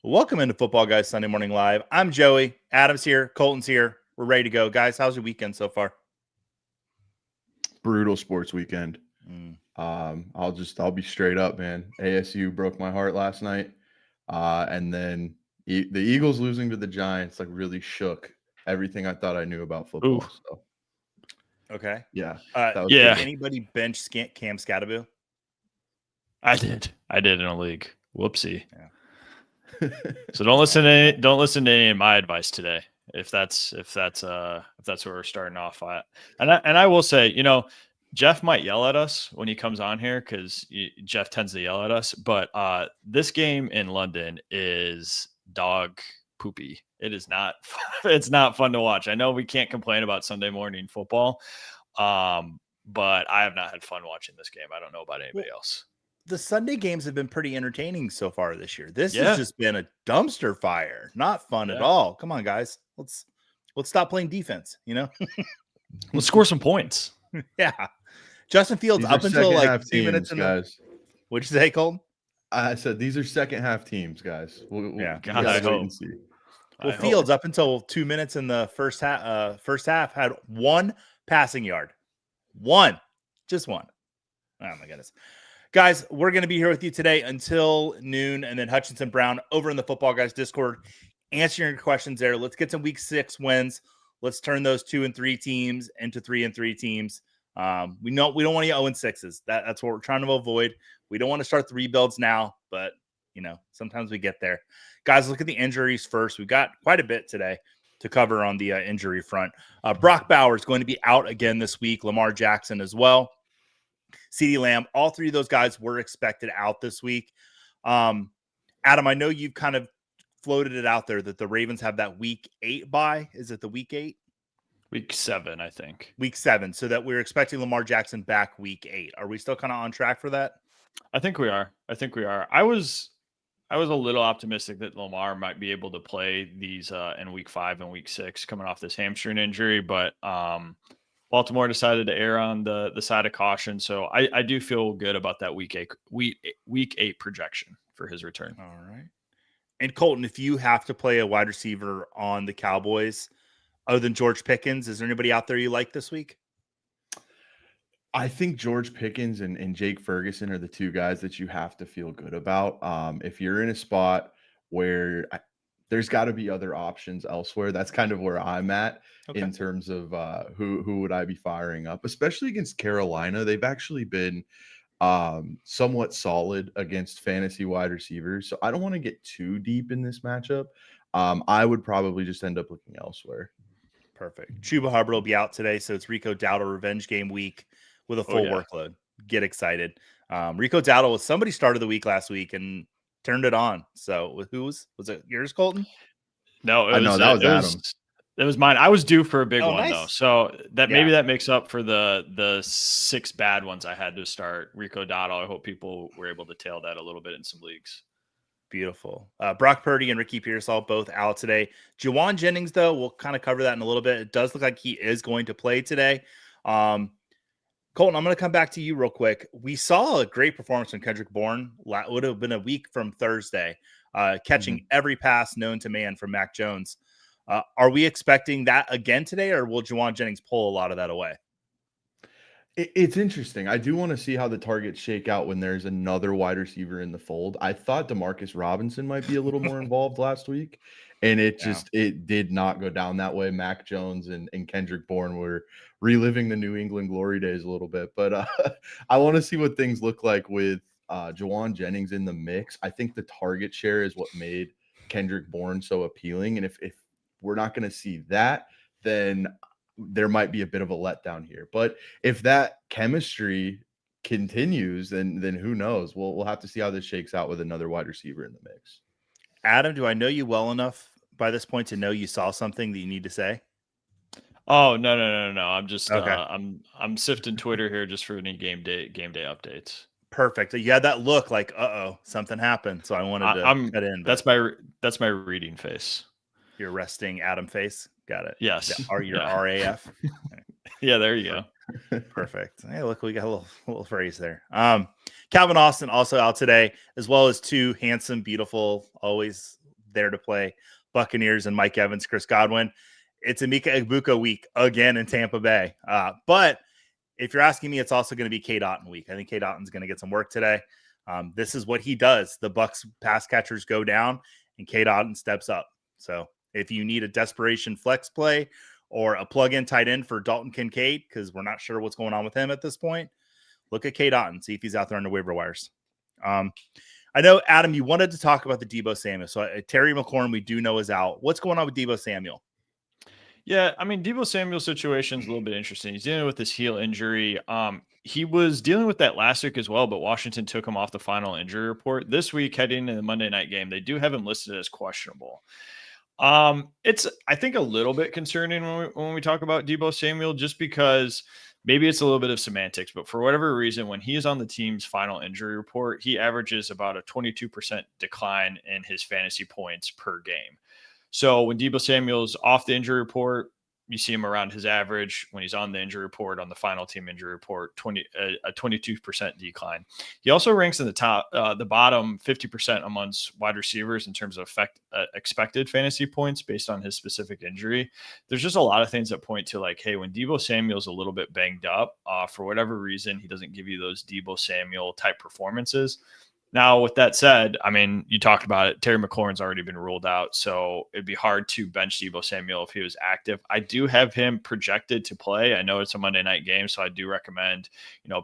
Welcome into Football Guys Sunday Morning Live. I'm Joey. Adam's here. Colton's here. We're ready to go. Guys, how's your weekend so far? Brutal sports weekend. Mm. I'll be straight up, man. ASU broke my heart last night. And then the Eagles losing to the Giants really shook everything I thought I knew about Ooh, football. So Okay. yeah, that was Did yeah. anybody bench Cam Scatterby? I did in a league. Whoopsie. Yeah. So don't listen to any of my advice today. If that's where we're starting off at. And I will say, Jeff might yell at us when he comes on here because Jeff tends to yell at us. But this game in London is dog poopy. It is not. It's not fun to watch. I know we can't complain about Sunday morning football, but I have not had fun watching this game. I don't know about anybody else. The Sunday games have been pretty entertaining so far this year. This has just been a dumpster fire. Not fun at all. Come on, guys. Let's stop playing defense, Let's score some points. Yeah. Justin Fields up until like 2 minutes in guys. What'd you say, Colton? I said these are second half teams, guys. We'll God, wait and see. Well, Fields up until 2 minutes in the first half had one passing yard. Just one. Oh my goodness. Guys, we're going to be here with you today until noon, and then Hutchinson Brown over in the Football Guys Discord answering your questions there. Let's get some week 6 wins. Let's turn those 2-3 teams into 3-3 teams. We don't want any 0-6s. That's what we're trying to avoid. We don't want to start the rebuilds now, but sometimes we get there. Guys, look at the injuries first. We've got quite a bit today to cover on the injury front. Brock Bowers is going to be out again this week. Lamar Jackson as well. CeeDee Lamb, all three of those guys were expected out this week. Adam, I know you've kind of floated it out there that the Ravens have that week 8 bye. Is it the week 8? Week 7, I think. Week 7, so that we're expecting Lamar Jackson back week 8. Are we still kind of on track for that? I think we are. I was a little optimistic that Lamar might be able to play these in week 5 and week 6 coming off this hamstring injury, but Baltimore decided to err on the side of caution. So I do feel good about that week 8 projection for his return. All right. And Colton, if you have to play a wide receiver on the Cowboys, other than George Pickens, is there anybody out there you like this week? I think George Pickens and Jake Ferguson are the two guys that you have to feel good about. If you're in a spot where there's got to be other options elsewhere, that's kind of where I'm at in terms of who would I be firing up, especially against Carolina. They've actually been somewhat solid against fantasy wide receivers. So I don't want to get too deep in this matchup. I would probably just end up looking elsewhere. Perfect. Chuba Hubbard will be out today, so it's Rico Dowdle revenge game week with a full workload. Get excited. Rico Dowdle was somebody started the week last week and turned it on. So who was it yours, Colton? No, that was Adam. It was mine. I was due for a big one nice. though. So maybe that makes up for the 6 bad ones I had to start. Rico Dowdle. I hope people were able to tail that a little bit in some leagues. Beautiful. Brock Purdy and Ricky Pearsall both out today. Juwan Jennings, though, we'll kind of cover that in a little bit. It does look like he is going to play today. Colton, I'm going to come back to you real quick. We saw a great performance from Kendrick Bourne. It would have been a week from Thursday, catching every pass known to man from Mac Jones. Are we expecting that again today, or will Juwan Jennings pull a lot of that away? It's interesting. I do want to see how the targets shake out when there's another wide receiver in the fold. I thought Demarcus Robinson might be a little more involved last week, and it did not go down that way. Mac Jones and Kendrick Bourne were reliving the New England glory days a little bit. But I want to see what things look like with Juwan Jennings in the mix. I think the target share is what made Kendrick Bourne so appealing. And if we're not going to see that, then there might be a bit of a letdown here. But if that chemistry continues, then who knows? We'll have to see how this shakes out with another wide receiver in the mix. Adam, do I know you well enough by this point to know you saw something that you need to say? Oh, no. I'm just I'm sifting Twitter here just for any game day updates. Perfect. You had that look like, something happened. So I wanted to cut in. That's my reading face. Your resting Adam face. Got it. Yes. Your RAF. Yeah, there you go. Perfect. Hey, look, we got a little phrase there. Calvin Austin also out today, as well as 2 handsome, beautiful, always there to play Buccaneers and Mike Evans, Chris Godwin. It's Emeka Egbuka week again in Tampa Bay. But if you're asking me, it's also going to be Cade Otton week. I think Cade Otton's going to get some work today. This is what he does. The Bucs pass catchers go down and Cade Otton steps up. So if you need a desperation flex play or a plug-in tight end for Dalton Kincaid, because we're not sure what's going on with him at this point, look at Cade Otton, see if he's out there on the waiver wires. I know, Adam, you wanted to talk about the Deebo Samuel. So Terry McLaurin, we do know, is out. What's going on with Deebo Samuel? Yeah, I mean, Deebo Samuel's situation is a little bit interesting. He's dealing with this heel injury. He was dealing with that last week as well, but Washington took him off the final injury report. This week, heading into the Monday night game, they do have him listed as questionable. It's, I think, a little bit concerning when we talk about Deebo Samuel, just because maybe it's a little bit of semantics, but for whatever reason, when he is on the team's final injury report, he averages about a 22% decline in his fantasy points per game. So when Deebo Samuel's off the injury report, you see him around his average. When he's on the injury report, on the final team injury report, a 22% decline. He also ranks in the bottom 50% amongst wide receivers in terms of expected fantasy points based on his specific injury. There's just a lot of things that point to like, hey, when Deebo Samuel's a little bit banged up, for whatever reason, he doesn't give you those Deebo Samuel type performances. Now, with that said, I mean, you talked about it. Terry McLaurin's already been ruled out, so it'd be hard to bench Deebo Samuel if he was active. I do have him projected to play. I know it's a Monday night game, so I do recommend,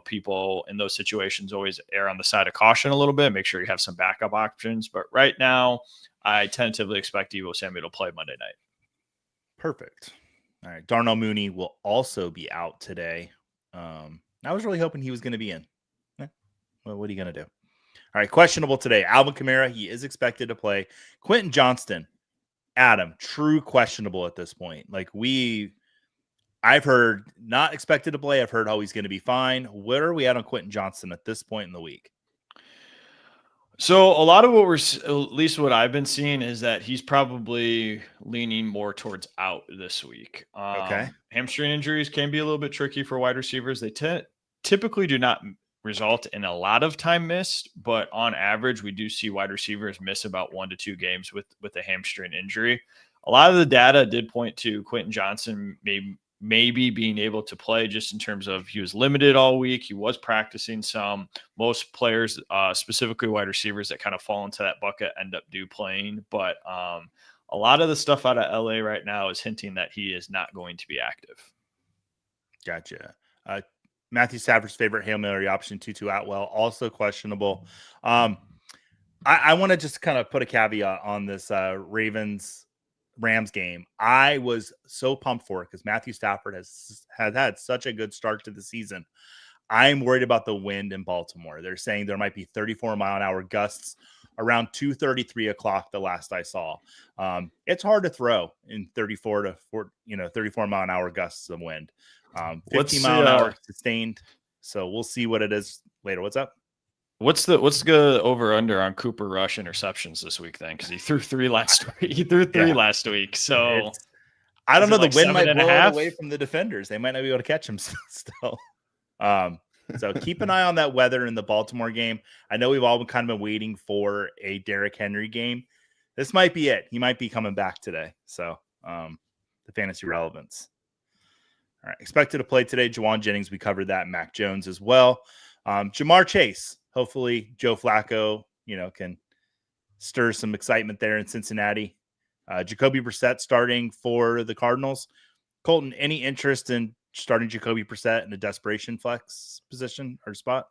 people in those situations always err on the side of caution a little bit. Make sure you have some backup options. But right now, I tentatively expect Deebo Samuel to play Monday night. Perfect. All right. Darnell Mooney will also be out today. I was really hoping he was going to be in. Well, what are you going to do? All right, questionable today. Alvin Kamara, he is expected to play. Quentin Johnston, Adam, true questionable at this point. I've heard not expected to play. I've heard he's going to be fine. Where are we at on Quentin Johnston at this point in the week? So a lot of at least what I've been seeing is that he's probably leaning more towards out this week. Okay. Hamstring injuries can be a little bit tricky for wide receivers. They typically do not result in a lot of time missed, but on average, we do see wide receivers miss about 1 to 2 games with a hamstring injury. A lot of the data did point to Quentin Johnston maybe being able to play, just in terms of he was limited all week. He was practicing some. Most players, specifically wide receivers that kind of fall into that bucket, end up playing. But a lot of the stuff out of LA right now is hinting that he is not going to be active. Gotcha. Matthew Stafford's favorite Hail Mary option, Tutu Atwell, also questionable. I want to just kind of put a caveat on this Ravens-Rams game. I was so pumped for it because Matthew Stafford has had such a good start to the season. I'm worried about the wind in Baltimore. They're saying there might be 34-mile-an-hour gusts around 2:33 o'clock the last I saw. It's hard to throw in 34-mile-an-hour gusts of wind. 15-mile-an-hour sustained. So we'll see what it is later. What's up? What's the over under on Cooper Rush interceptions this week then? Because he threw 3 last week. Last week. So I don't know. The wind might blow it away from the defenders. They might not be able to catch him still. So keep an eye on that weather in the Baltimore game. I know we've all kind of been waiting for a Derrick Henry game. This might be it. He might be coming back today. So the fantasy relevance. All right. Expected to play today. Juwan Jennings, we covered that. Mac Jones as well. Jamar Chase. Hopefully Joe Flacco, can stir some excitement there in Cincinnati. Jacoby Brissett starting for the Cardinals. Colton, any interest in starting Jacoby Brissett in a desperation flex position or spot?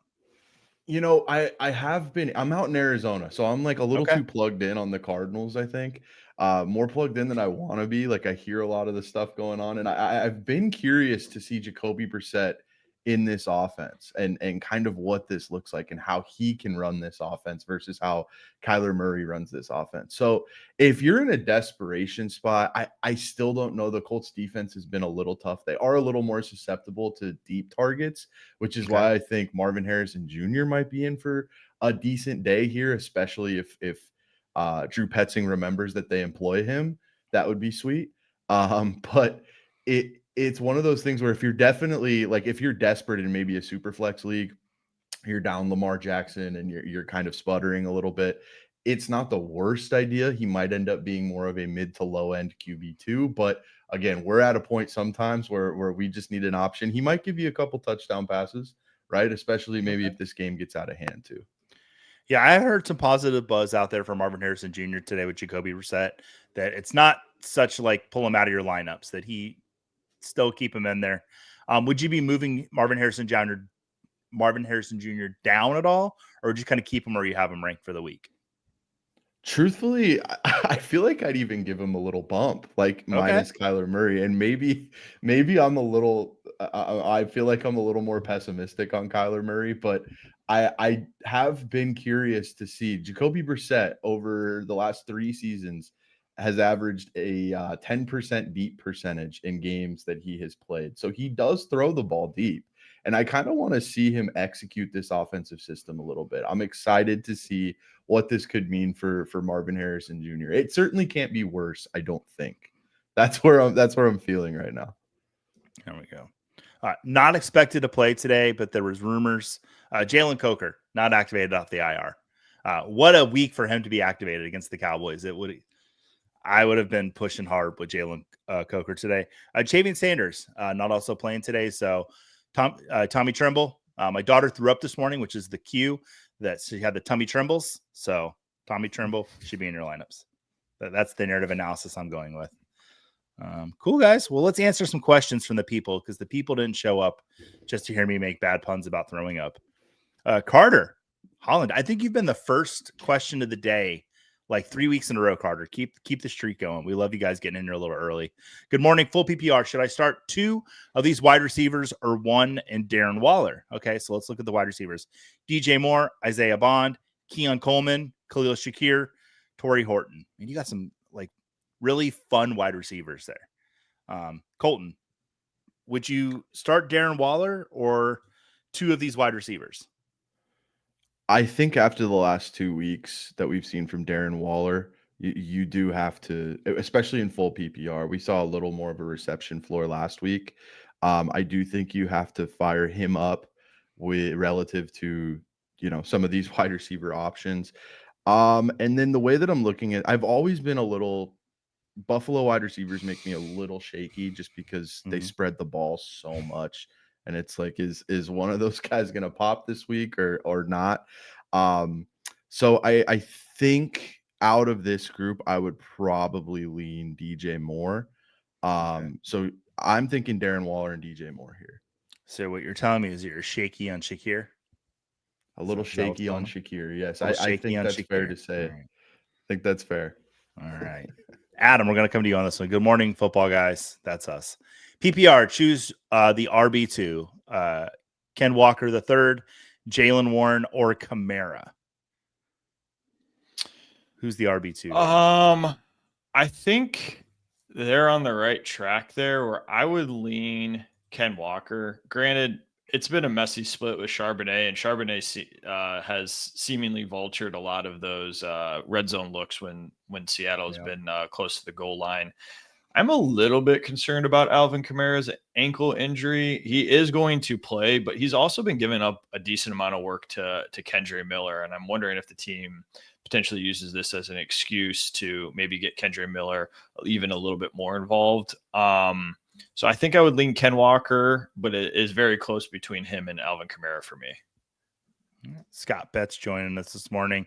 I have been. I'm out in Arizona, so I'm like a little too plugged in on the Cardinals, I think. More plugged in than I want to be. Like, I hear a lot of the stuff going on, and I've been curious to see Jacoby Brissett in this offense and kind of what this looks like and how he can run this offense versus how Kyler Murray runs this offense. So if you're in a desperation spot, I still don't know. The Colts defense has been a little tough. They are a little more susceptible to deep targets, which is why I think Marvin Harrison Jr. might be in for a decent day here, especially if Drew Petzing remembers that they employ him. That would be sweet. But it's one of those things where if you're desperate in maybe a super flex league, you're down Lamar Jackson and you're kind of sputtering a little bit. it's not the worst idea. He might end up being more of a mid to low end QB2, but again, we're at a point sometimes where we just need an option. He might give you a couple touchdown passes, right? Especially maybe if this game gets out of hand too. Yeah, I heard some positive buzz out there from Marvin Harrison Jr. today with Jacoby Brissett, that it's not such like pull him out of your lineups, that he still keep him in there. Would you be moving Marvin Harrison Jr. down at all, or would you kind of keep him where you have him ranked for the week? Truthfully, I feel like I'd even give him a little bump, like minus Kyler Murray, and maybe I'm a little. I feel like I'm a little more pessimistic on Kyler Murray, but I have been curious to see Jacoby Brissett over the last 3 seasons has averaged a 10% deep percentage in games that he has played. So he does throw the ball deep. And I kind of want to see him execute this offensive system a little bit. I'm excited to see what this could mean for Marvin Harrison Jr. It certainly can't be worse, I don't think. That's where I'm feeling right now. There we go. Not expected to play today, but there was rumors. Jalen Coker not activated off the IR. What a week for him to be activated against the Cowboys. I would have been pushing hard with Jalen Coker today. Chavian Sanders not also playing today. So Tommy Tremble. My daughter threw up this morning, which is the cue that she had the tummy trembles. So Tommy Tremble should be in your lineups. That's the narrative analysis I'm going with. Cool, guys. Well, let's answer some questions from the people, because the people didn't show up just to hear me make bad puns about throwing up. Carter Holland, I think you've been the first question of the day like 3 weeks in a row, Carter. Keep the streak going. We love you guys getting in here a little early. Good morning, full PPR. Should I start 2 of these wide receivers or 1 and Darren Waller? Okay, so let's look at the wide receivers. DJ Moore, Isaiah Bond, Keon Coleman, Khalil Shakir, Torrey Horton. And you got some like really fun wide receivers there. Colton, would you start Darren Waller or 2 of these wide receivers? I think after the last 2 weeks that we've seen from Darren Waller, you do have to, especially in full PPR. We saw a little more of a reception floor last week. I do think you have to fire him up with relative to, some of these wide receiver options. And then the way that I'm looking at, I've always been a little Buffalo wide receivers make me a little shaky just because they spread the ball so much. And it's like, is one of those guys going to pop this week or not? So I think out of this group, I would probably lean DJ Moore. So I'm thinking Darren Waller and DJ Moore here. So what you're telling me is you're shaky on Shakir? A little shaky on Shakir. Yes. I think that's fair to say. Right. I think that's fair. All right. Adam, we're going to come to you on this one. Good morning, football guys. That's us. PPR, choose the RB2. Ken Walker III, Jalen Warren, or Kamara. Who's the RB2? I think they're on the right track there, where I would lean Ken Walker. Granted, it's been a messy split with Charbonnet, and Charbonnet has seemingly vultured a lot of those red zone looks when Seattle has been close to the goal line. I'm a little bit concerned about Alvin Kamara's ankle injury. He is going to play, but he's also been giving up a decent amount of work to Kendre Miller, and I'm wondering if the team potentially uses this as an excuse to maybe get Kendre Miller even a little bit more involved. So I think I would lean Ken Walker, but it is very close between him and Alvin Kamara for me. Scott Betts joining us this morning.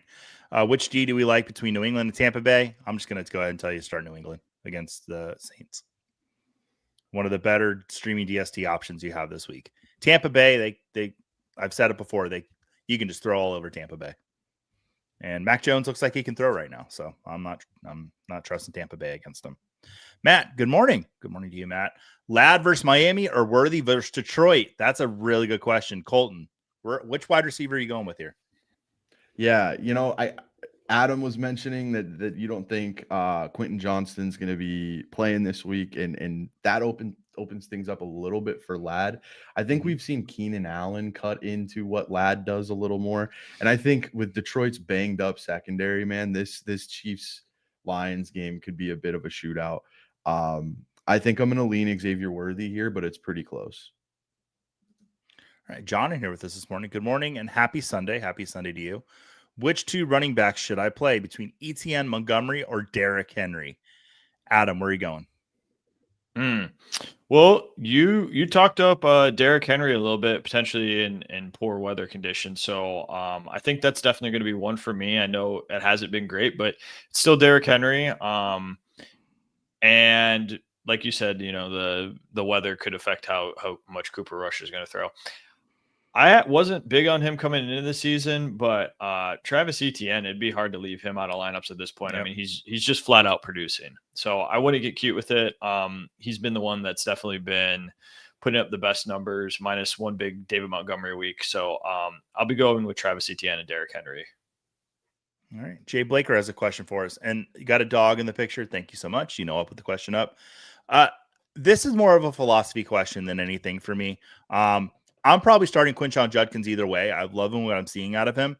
Which D do we like between New England and Tampa Bay? I'm just going to go ahead and tell you to start New England against the Saints. One of the better streaming DST options you have this week. Tampa Bay, I've said it before, you can just throw all over Tampa Bay. And Mac Jones looks like he can throw right now, so I'm not trusting Tampa Bay against him. Matt, good morning. Good morning to you, Matt. Ladd versus Miami or Worthy versus Detroit? That's a really good question. Colton, which wide receiver are you going with here? Yeah, Adam was mentioning that you don't think Quentin Johnston's going to be playing this week, and that opens things up a little bit for Ladd. I think we've seen Keenan Allen cut into what Ladd does a little more, and I think with Detroit's banged up secondary, man, this Chiefs Lions game could be a bit of a shootout. I think I'm going to lean Xavier Worthy here, but it's pretty close. All right, John in here with us this morning. Good morning and happy Sunday. Happy Sunday to you. Which two running backs should I play between Etienne Montgomery or Derrick Henry? Adam, where are you going? Well, you talked up Derrick Henry a little bit, potentially in poor weather conditions. So I think that's definitely going to be one for me. I know it hasn't been great, but it's still Derrick Henry. And like you said, the weather could affect how much Cooper Rush is going to throw. I wasn't big on him coming into the season, but Travis Etienne, it'd be hard to leave him out of lineups at this point. Yep. I mean, he's just flat out producing. So I wouldn't get cute with it. He's been the one that's definitely been putting up the best numbers, minus one big David Montgomery week. So I'll be going with Travis Etienne and Derrick Henry. All right. Jay Blaker has a question for us. And you got a dog in the picture. Thank you so much. I'll put the question up. This is more of a philosophy question than anything for me. I'm probably starting Quinshon Judkins either way. I love him, what I'm seeing out of him.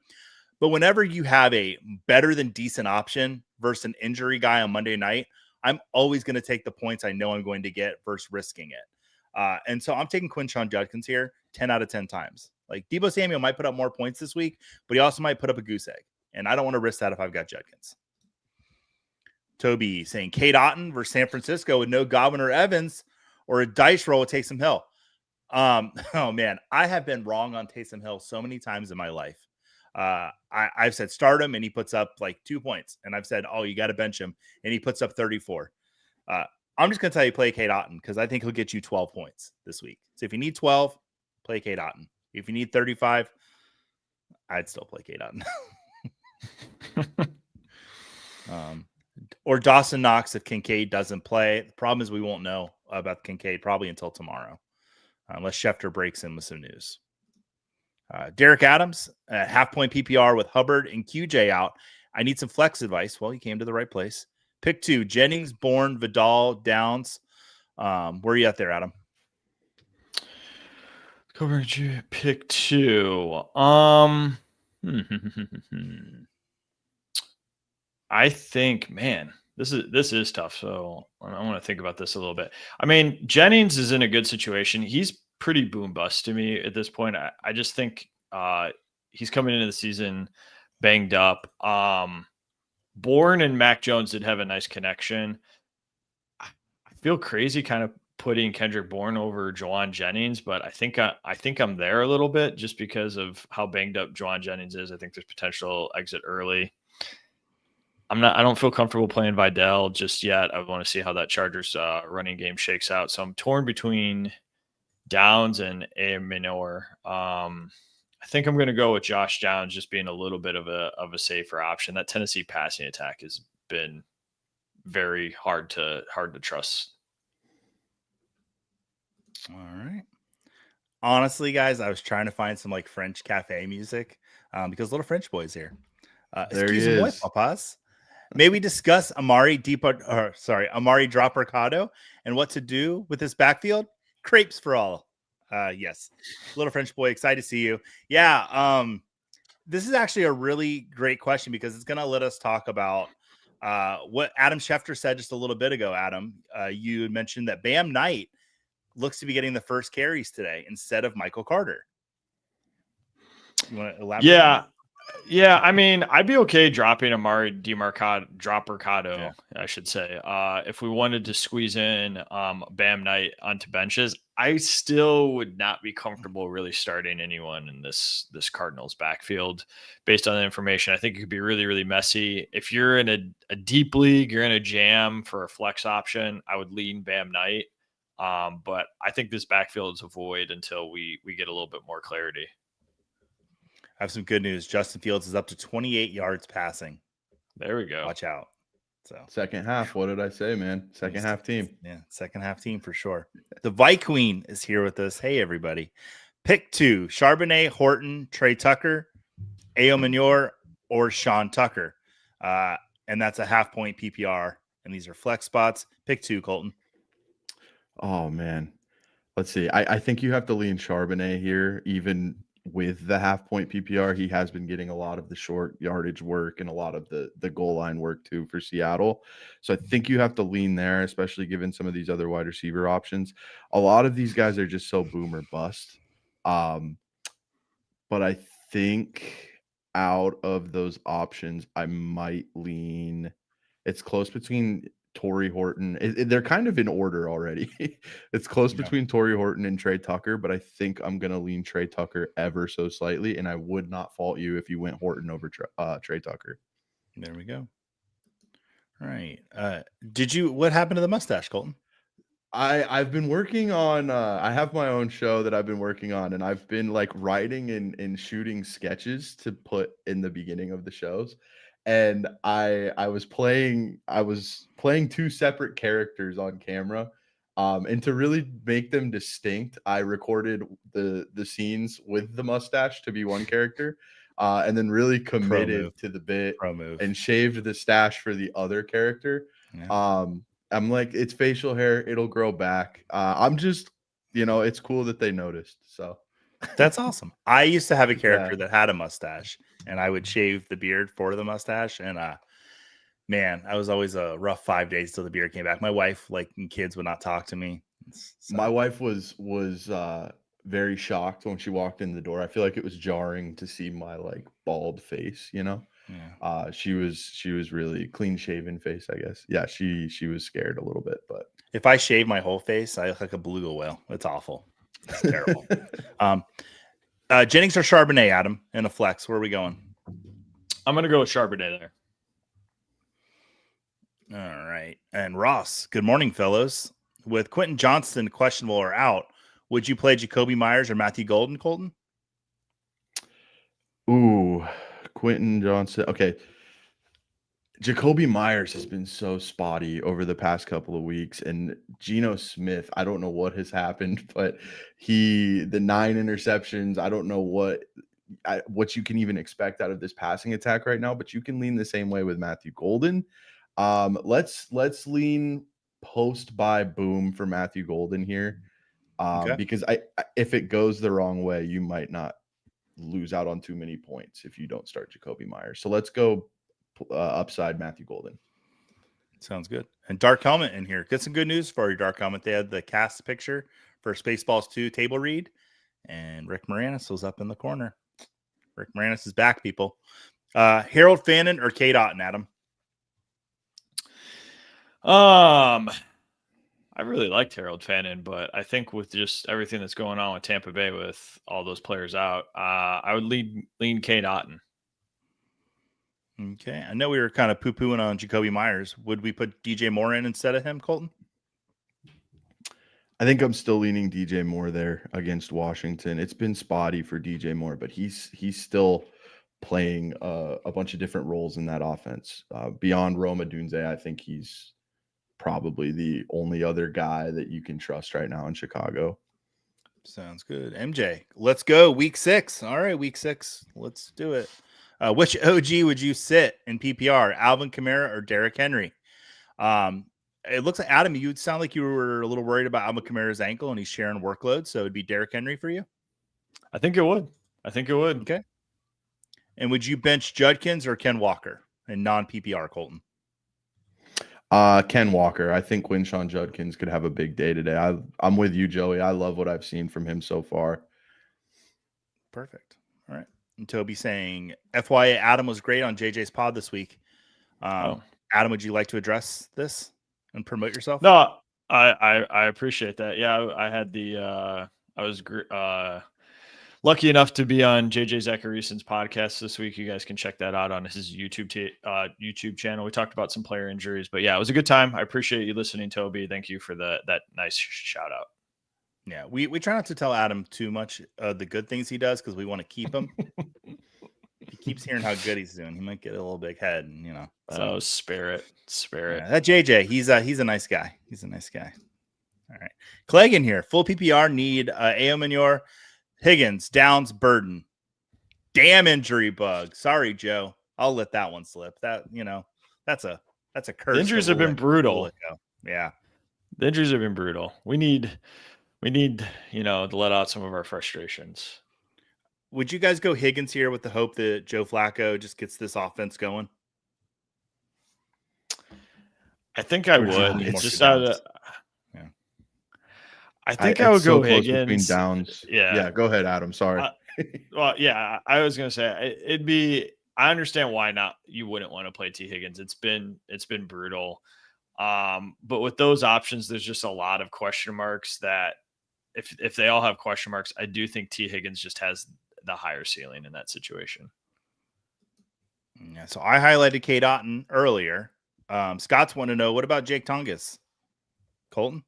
But whenever you have a better than decent option versus an injury guy on Monday night, I'm always going to take the points I know I'm going to get versus risking it. And so I'm taking Quinshon Judkins here 10 out of 10 times. Like Deebo Samuel might put up more points this week, but he also might put up a goose egg. And I don't want to risk that if I've got Judkins. Toby saying Kate Otten versus San Francisco with no Godwin or Evans, or a dice roll with Taysom Hill. Oh man, I have been wrong on Taysom Hill so many times in my life. I've said start him and he puts up like 2 points, and I've said, oh, you got to bench him, and he puts up 34. I'm just gonna tell you play Kate Otten because I think he'll get you 12 points this week. So if you need 12, play Kate Otten. If you need 35, I'd still play Kate Otten. Or Dawson Knox if Kincaid doesn't play. The problem is we won't know about Kincaid probably until tomorrow. Unless Schefter breaks in with some news. Derek Adams, half-point PPR with Hubbard and QJ out. I need some flex advice. Well, you came to the right place. Pick 2, Jennings, Bourne, Vidal, Downs. Where are you at there, Adam? Coverage pick 2. I think, man, this is tough. So I want to think about this a little bit. I mean, Jennings is in a good situation. He's pretty boom bust to me at this point. I just think he's coming into the season banged up. Bourne and Mac Jones did have a nice connection. I feel crazy kind of putting Kendrick Bourne over Juwan Jennings, but I think I'm there a little bit just because of how banged up Juwan Jennings is. I think there's potential exit early. I don't feel comfortable playing Vidal just yet. I want to see how that Chargers running game shakes out. So I'm torn between Downs and A. Minor. I think I'm going to go with Josh Downs just being a little bit of a safer option. That Tennessee passing attack has been very hard to trust. All right. Honestly, guys, I was trying to find some like French cafe music because little French boy's here. There he is. Papas. May we discuss Amari Dropercado and what to do with this backfield? Crepes for all. Yes. Little French boy, excited to see you. Yeah. This is actually a really great question because it's going to let us talk about what Adam Schefter said just a little bit ago. Adam, you mentioned that Bam Knight looks to be getting the first carries today instead of Michael Carter. You want to elaborate? Yeah, I mean, I'd be okay dropping Amari Dropercado, I should say. If we wanted to squeeze in Bam Knight onto benches, I still would not be comfortable really starting anyone in this Cardinals backfield based on the information. I think it could be really, really messy. If you're in a deep league, you're in a jam for a flex option, I would lean Bam Knight. But I think this backfield is a void until we get a little bit more clarity. I have some good news. Justin Fields is up to 28 yards passing. There we go. Watch out. So second half. What did I say, man? Second half team. Yeah, second half team for sure. The Vi Queen is here with us. Hey, everybody. Pick 2, Charbonnet, Horton, Trey Tucker, Ao Manure, or Sean Tucker. And that's a half-point PPR. And these are flex spots. Pick 2, Colton. Oh, man. Let's see. I think you have to lean Charbonnet here, even with the half-point PPR. He has been getting a lot of the short yardage work and a lot of the goal line work too for Seattle. So I think you have to lean there, especially given some of these other wide receiver options. A lot of these guys are just so boom or bust. But I think out of those options, I might lean. It's close between Torrey Horton. They're kind of in order already. It's close Yeah. between Torrey Horton and Trey Tucker, but I think I'm going to lean Trey Tucker ever so slightly, and I would not fault you if you went Horton over Trey Tucker. There we go. All right. What happened to the mustache, Colton? I've been working on I have my own show that I've been working on, and I've been like writing and shooting sketches to put in the beginning of the shows. And I was playing two separate characters on camera. And to really make them distinct, I recorded the scenes with the mustache to be one character, and then really committed to the bit and shaved the stash for the other character. Yeah. I'm like, it's facial hair, it'll grow back. I'm just, it's cool that they noticed. So that's awesome. I used to have a character that had a mustache, and I would shave the beard for the mustache. And man, I was always a rough 5 days till the beard came back. My wife, and kids, would not talk to me. So. My wife was very shocked when she walked in the door. I feel like it was jarring to see my bald face, Yeah. She was really clean shaven face, I guess. Yeah, she was scared a little bit, but if I shave my whole face, I look like a beluga whale. It's awful. It's terrible. Jennings or Charbonnet, Adam, in a flex. Where are we going? I'm gonna go with Charbonnet there. All right. And Ross, good morning, fellows. With Quentin Johnston questionable or out, would you play Jacoby Myers or Matthew Golden, Colton? Ooh, Quentin Johnson. Okay. Jacoby Myers has been so spotty over the past couple of weeks, and Geno Smith, I don't know what has happened, but the 9 interceptions, I don't know what you can even expect out of this passing attack right now, but you can lean the same way with Matthew Golden. Let's lean post by boom for Matthew Golden here, because if it goes the wrong way, you might not lose out on too many points if you don't start Jacoby Myers. So let's go upside Matthew Golden. Sounds good. And Dark Helmet in here. Get some good news for your Dark Helmet. They had the cast picture for Spaceballs 2 table read, and Rick Moranis was up in the corner. Rick Moranis is back, people. Harold Fannin or Kate Otten, Adam? I really liked Harold Fannin, but I think with just everything that's going on with Tampa Bay with all those players out, I would lean Kate Otten. Okay. I know we were kind of poo-pooing on Jacoby Myers. Would we put DJ Moore in instead of him, Colton? I think I'm still leaning DJ Moore there against Washington. It's been spotty for DJ Moore, but he's still playing a bunch of different roles in that offense. Beyond Roma Dunze, I think he's probably the only other guy that you can trust right now in Chicago. Sounds good. MJ, let's go. Week 6. All right, week 6. Let's do it. Which OG would you sit in PPR, Alvin Kamara or Derrick Henry? It looks like, Adam, you sound like you were a little worried about Alvin Kamara's ankle and he's sharing workload, so it'd be Derrick Henry for you? I think it would. Okay. And would you bench Judkins or Ken Walker in non-PPR, Colton? Ken Walker. I think Quinshon Judkins could have a big day today. I'm with you, Joey. I love what I've seen from him so far. Perfect. All right. And Toby saying, FYI, Adam was great on JJ's pod this week. Adam, would you like to address this and promote yourself? No, I appreciate that. Yeah, I had I was lucky enough to be on JJ Zacharyason's podcast this week. You guys can check that out on his YouTube channel. We talked about some player injuries, but yeah, it was a good time. I appreciate you listening, Toby. Thank you for that nice shout out. Yeah, we try not to tell Adam too much of the good things he does because we want to keep him. He keeps hearing how good he's doing. He might get a little big head, and So spirit. Yeah, that JJ, he's a nice guy. He's a nice guy. All right, Clegg in here. Full PPR need Aomanor, Higgins, Downs, Burden. Damn injury bug. Sorry, Joe. I'll let that one slip. That's a curse. The injuries have been brutal. Yeah, the injuries have been brutal. We need to let out some of our frustrations. Would you guys go Higgins here with the hope that Joe Flacco just gets this offense going? I think I would. It's just out of. Yeah. I think I would go so Higgins. Downs. Yeah. Go ahead, Adam. Sorry. Well, yeah, I was gonna say it'd be. I understand why not. You wouldn't want to play T Higgins. It's been brutal. But with those options, there's just a lot of question marks that if they all have question marks, I do think T Higgins just has the higher ceiling in that situation. Yeah, so I highlighted Kate Otten earlier. Scott's want to know, what about Jake Tongas? Colton?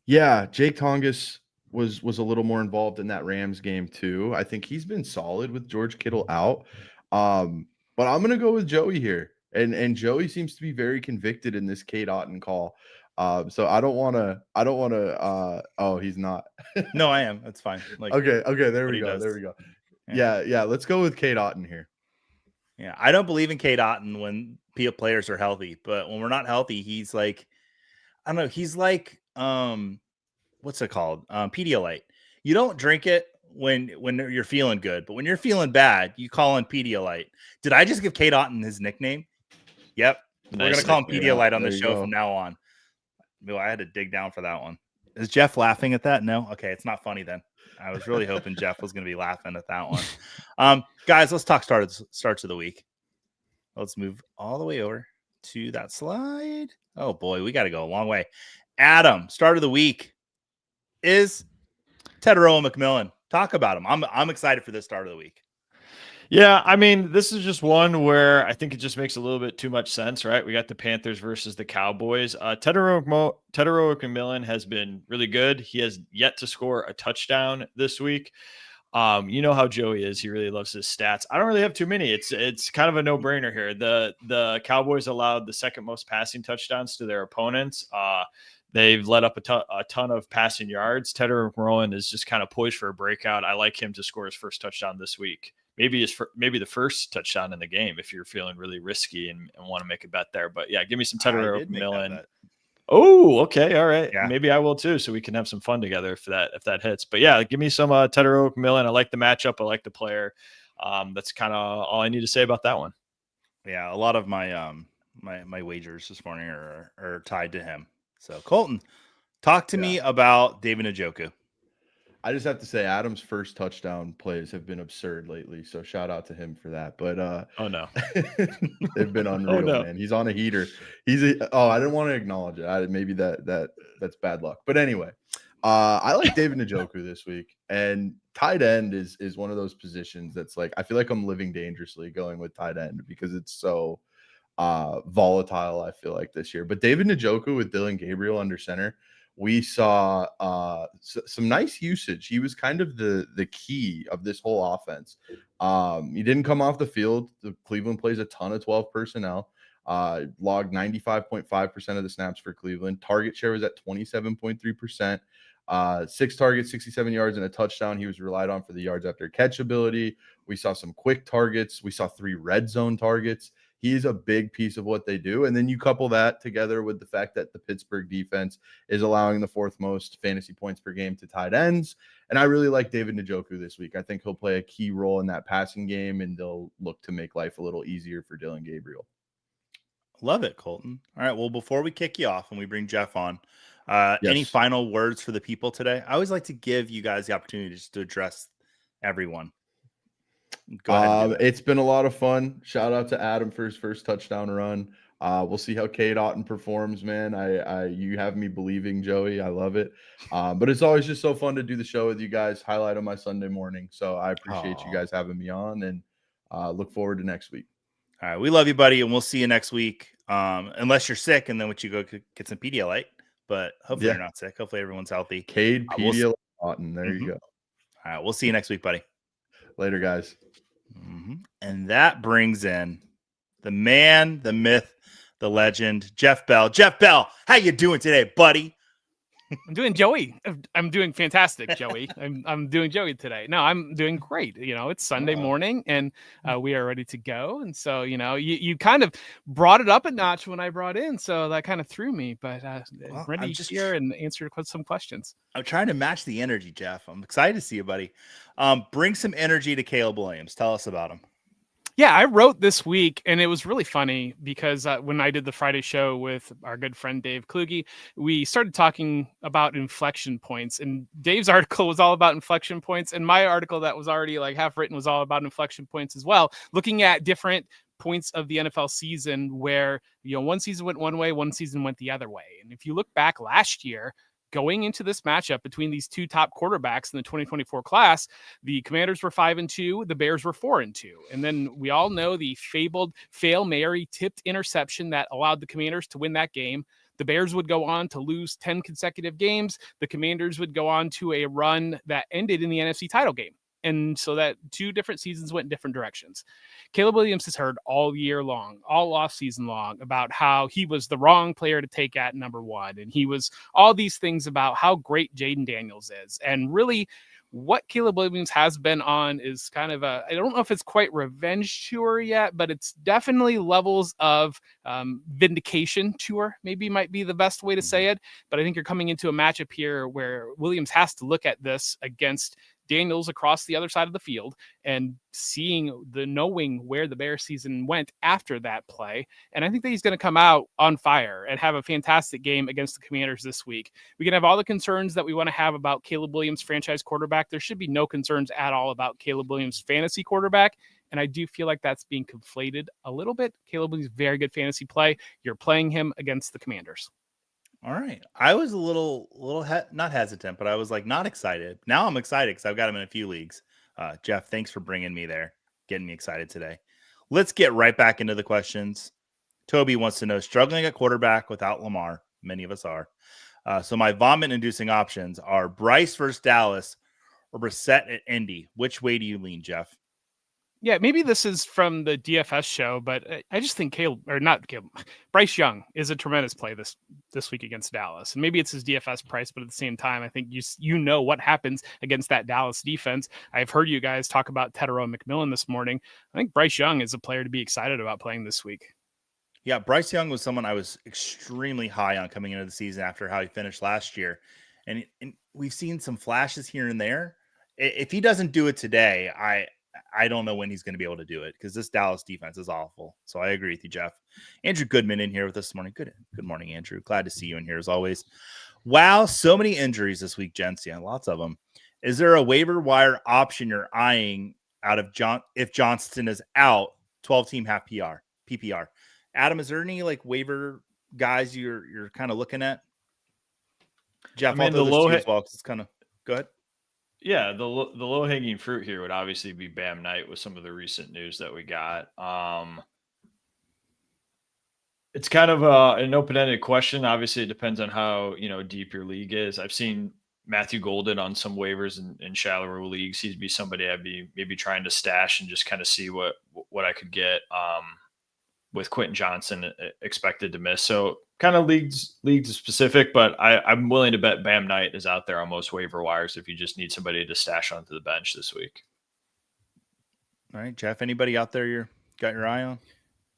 Yeah, Jake Tongas was a little more involved in that Rams game too. I think he's been solid with George Kittle out. But I'm gonna go with Joey here. And Joey seems to be very convicted in this Kate Otten call. So I don't wanna oh, he's not. No, I am. That's fine. Like, okay, there what we he go. does. There we go. Yeah. Let's go with Kate Otten here. Yeah, I don't believe in Kate Otten when players are healthy, but when we're not healthy, he's like, I don't know, he's like what's it called? Pedialyte. You don't drink it when you're feeling good, but when you're feeling bad, you call in Pedialyte. Did I just give Kate Otten his nickname? Yep. Nice We're gonna call him nickname. Pedialyte on the There you show go. from now on. Well, I had to dig down for that one. Is Jeff laughing at that? No? Okay, it's not funny then. I was really hoping Jeff was going to be laughing at that one. Guys, let's talk starts of the week. Let's move all the way over to that slide. Oh boy, we got to go a long way. Adam, start of the week is Tetairoa McMillan. Talk about him. I'm excited for this start of the week. Yeah, I mean, this is just one where I think it just makes a little bit too much sense, right? We got the Panthers versus the Cowboys. Tetairoa McMillan has been really good. He has yet to score a touchdown this week. You know how Joey is. He really loves his stats. I don't really have too many. It's kind of a no-brainer here. The Cowboys allowed the second most passing touchdowns to their opponents. They've let up a ton of passing yards. Tetairoa McMillan is just kind of poised for a breakout. I like him to score his first touchdown this week. Maybe the first touchdown in the game if you're feeling really risky and want to make a bet there. But yeah, give me some Tetairoa McMillan. Oh, okay, all right. Yeah. Maybe I will too, so we can have some fun together if that hits. But yeah, give me some Tetairoa McMillan. I like the matchup. I like the player. That's kind of all I need to say about that one. Yeah, a lot of my my wagers this morning are tied to him. So Colton, talk to me about David Njoku. I just have to say Adam's first touchdown plays have been absurd lately. So shout out to him for that. But oh no. They've been unreal, man. He's on a heater. I didn't want to acknowledge it. Maybe that's bad luck. But anyway, I like David Njoku this week. And tight end is one of those positions that's like, I feel like I'm living dangerously going with tight end because it's so volatile, I feel like, this year. But David Njoku with Dylan Gabriel under center, we saw some nice usage. He was kind of the key of this whole offense. He didn't come off the field. The Cleveland plays a ton of 12 personnel. Logged 95.5% of the snaps for Cleveland. Target share was at 27.3%. 6 targets, 67 yards, and a touchdown. He was relied on for the yards after catch ability. We saw some quick targets. We saw 3 red zone targets. He's a big piece of what they do. And then you couple that together with the fact that the Pittsburgh defense is allowing the 4th most fantasy points per game to tight ends. And I really like David Njoku this week. I think he'll play a key role in that passing game, and they'll look to make life a little easier for Dylan Gabriel. Love it, Colton. All right. Well, before we kick you off and we bring Jeff on, any final words for the people today? I always like to give you guys the opportunity just to address everyone. Go ahead. It's been a lot of fun. Shout out to Adam for his first touchdown run. We'll see how Kate Otten performs, man. You have me believing, Joey. I love it. But it's always just so fun to do the show with you guys. Highlight on my Sunday morning. So I appreciate you guys having me on, and look forward to next week. All right, we love you, buddy, and we'll see you next week. Unless you're sick, and then you go get some Pedialyte. But hopefully you're not sick. Hopefully everyone's healthy. Cade Pedialyte Otten. There you go. All right, we'll see you next week, buddy. Later, guys. And that brings in the man, the myth, the legend, Jeff Bell. Jeff Bell, how you doing today, buddy? I'm doing Joey. I'm doing fantastic, Joey. I'm doing Joey today. No, I'm doing great. You know, it's Sunday morning and we are ready to go. And so, you know, you kind of brought it up a notch when I brought in. So that kind of threw me, but ready to hear and answer some questions. I'm trying to match the energy, Jeff. I'm excited to see you, buddy. Bring some energy to Caleb Williams. Tell us about him. Yeah, I wrote this week, and it was really funny because when I did the Friday show with our good friend Dave Kluge, we started talking about inflection points. And Dave's article was all about inflection points, and my article that was already like half written was all about inflection points as well, looking at different points of the NFL season where, one season went one way, one season went the other way. And if you look back last year, going into this matchup between these two top quarterbacks in the 2024 class, the Commanders were 5-2, the Bears were 4-2. And then we all know the fabled Fail Mary tipped interception that allowed the Commanders to win that game. The Bears would go on to lose 10 consecutive games. The Commanders would go on to a run that ended in the NFC title game. And so that 2 different seasons went in different directions. Caleb Williams has heard all year long, all off season long, about how he was the wrong player to take at number 1. And he was all these things about how great Jaden Daniels is. And really what Caleb Williams has been on is kind of I don't know if it's quite revenge tour yet, but it's definitely levels of vindication tour, maybe might be the best way to say it. But I think you're coming into a matchup here where Williams has to look at this against Daniels across the other side of the field and knowing where the Bears season went after that play. And I think that he's going to come out on fire and have a fantastic game against the Commanders this week. We can have all the concerns that we want to have about Caleb Williams, franchise quarterback. There should be no concerns at all about Caleb Williams, fantasy quarterback. And I do feel like that's being conflated a little bit. Caleb Williams, very good fantasy play. You're playing him against the Commanders. All right. I was a little not hesitant, but I was like not excited. Now I'm excited because I've got him in a few leagues. Jeff, thanks for bringing me there, getting me excited today. Let's get right back into the questions. Toby wants to know, struggling at quarterback without Lamar. Many of us are. So my vomit-inducing options are Bryce versus Dallas or Brissett at Indy. Which way do you lean, Jeff? Yeah, maybe this is from the DFS show, but I just think Bryce Young is a tremendous play this week against Dallas. And maybe it's his DFS price, but at the same time, I think you know what happens against that Dallas defense. I've heard you guys talk about Tedero McMillan this morning. I think Bryce Young is a player to be excited about playing this week. Yeah, Bryce Young was someone I was extremely high on coming into the season after how he finished last year. And we've seen some flashes here and there. If he doesn't do it today, I don't know when he's going to be able to do it because this Dallas defense is awful. So I agree with you, Jeff. Andrew Goodman in here with us this morning. Good morning, Andrew. Glad to see you in here as always. Wow, so many injuries this week, gents. Yeah, lots of them. Is there a waiver wire option you're eyeing out of if Johnston is out? 12-team half PPR. Adam, is there any like waiver guys you're kind of looking at? Jeff, I'll throw this to you as well because it's kind of go ahead. Yeah, the low-hanging fruit here would obviously be Bam Knight with some of the recent news that we got. It's kind of an open-ended question. Obviously, it depends on how deep your league is. I've seen Matthew Golden on some waivers in shallower leagues. He'd be somebody I'd be maybe trying to stash and just kind of see what I could get with Quentin Johnson expected to miss. So kind of leagues specific, but I'm willing to bet Bam Knight is out there on most waiver wires if you just need somebody to stash onto the bench this week. All right, Jeff, anybody out there you got your eye on?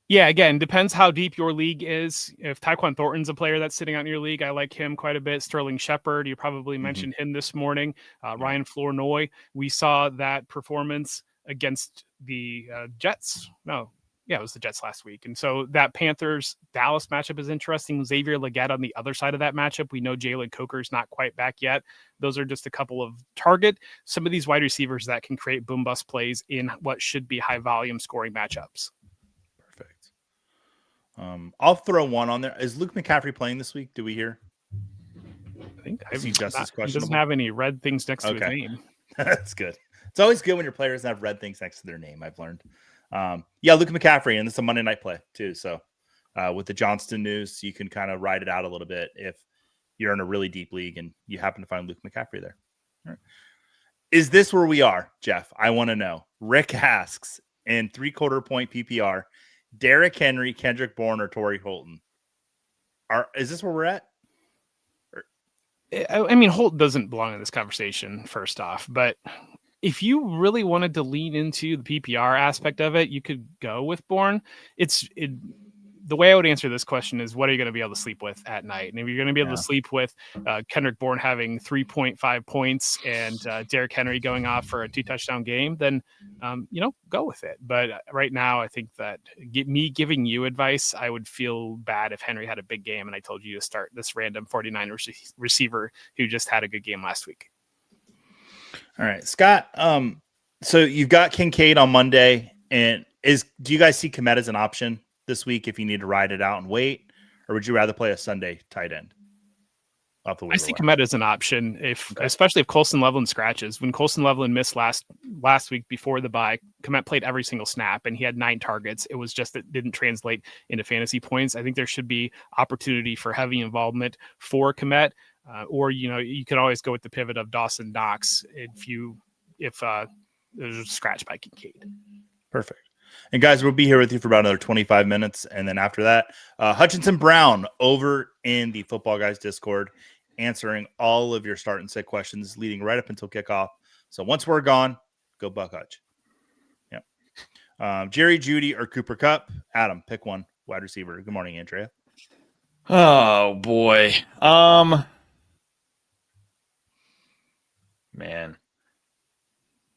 Yeah, again, depends how deep your league is. If Tyquan Thornton's a player that's sitting out in your league, I like him quite a bit. Sterling Shepard, you probably mentioned him this morning. Ryan Flournoy, we saw that performance against the Jets. Yeah, it was the Jets last week. And so that Panthers-Dallas matchup is interesting. Xavier Legette on the other side of that matchup. We know Jalen Coker's not quite back yet. Those are just a couple of some of these wide receivers that can create boom-bust plays in what should be high-volume scoring matchups. Perfect. I'll throw one on there. Is Luke McCaffrey playing this week? Do we hear? I think he doesn't have any red things next to his name. That's good. It's always good when your players have red things next to their name, I've learned. Yeah, Luke McCaffrey, and it's a Monday night play too. So with the Johnston news, you can kind of ride it out a little bit if you're in a really deep league and you happen to find Luke McCaffrey there. All right. Is this where we are, Jeff? I want to know. Rick asks in 3/4 point PPR, Derrick Henry, Kendrick Bourne, or Torrey Holton. Is this where we're at? I mean, Holt doesn't belong in this conversation, first off, but if you really wanted to lean into the PPR aspect of it, you could go with Bourne. the way I would answer this question is, what are you going to be able to sleep with at night? And if you're going to be able to sleep with Kendrick Bourne having 3.5 points and Derrick Henry going off for a 2-touchdown game, then, go with it. But right now, I think that me giving you advice, I would feel bad if Henry had a big game and I told you to start this random 49ers receiver who just had a good game last week. All right, Scott. So you've got Kincaid on Monday, and do you guys see Kmet as an option this week if you need to ride it out and wait, or would you rather play a Sunday tight end? I see Kmet as an option, especially if Colson Loveland scratches. When Colson Loveland missed last week before the bye, Kmet played every single snap and he had 9 targets. It was just that didn't translate into fantasy points. I think there should be opportunity for heavy involvement for Kmet, or you could always go with the pivot of Dawson Knox if there's a scratch by Kincaid. Perfect. And guys, we'll be here with you for about another 25 minutes. And then after that, Hutchinson Brown over in the Football Guys Discord, answering all of your start and sit questions leading right up until kickoff. So once we're gone, go Buck Hutch. Yep. Jerry Jeudy or Cooper Kupp? Adam, pick one. Wide receiver. Good morning, Andrea. Oh boy. Man.